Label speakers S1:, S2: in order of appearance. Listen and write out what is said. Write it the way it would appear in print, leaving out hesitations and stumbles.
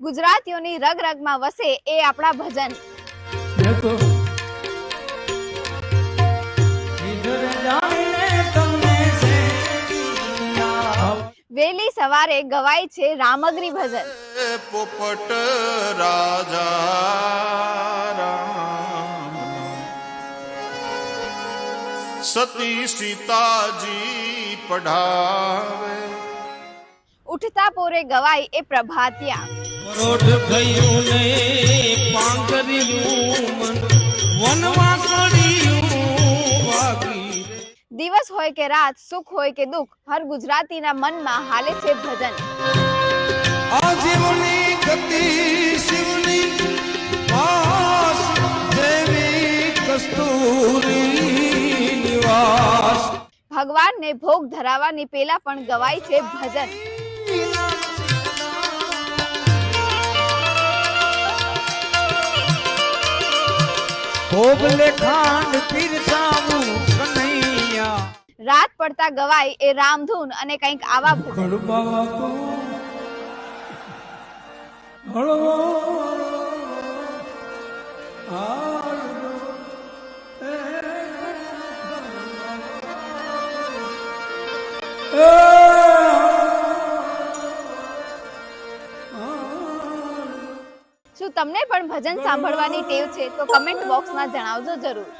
S1: ગુજરાતીઓની રગ રગમાં વસે એ આપણા ભજન। વેલી સવારે ગવાય છે રામગરી ભજન।
S2: પોપટ રાજા રામ સતી સીતાજી પઢાવે।
S1: ઉઠતા પોરે ગવાય એ પ્રભાતિયા। દિવસ હોય કે રાત, સુખ હોય કે દુઃખ, હર ગુજરાતીના મનમાં હાલે છે ભજન।
S2: આજીવની ગતિ શિવની પાસ દેવી કસ્તુરી નિવાસ।
S1: ભગવાનને ભોગ ધરાવવાની પેલા પણ ગવાય છે ભજન। રાત પડતા ગવાય એ રામધૂન અને કંઈક આવા ભજન। શું તમને પણ ભજન સાંભળવાની ટેવ છે તો કમેન્ટ બોક્સમાં જણાવજો જરૂર।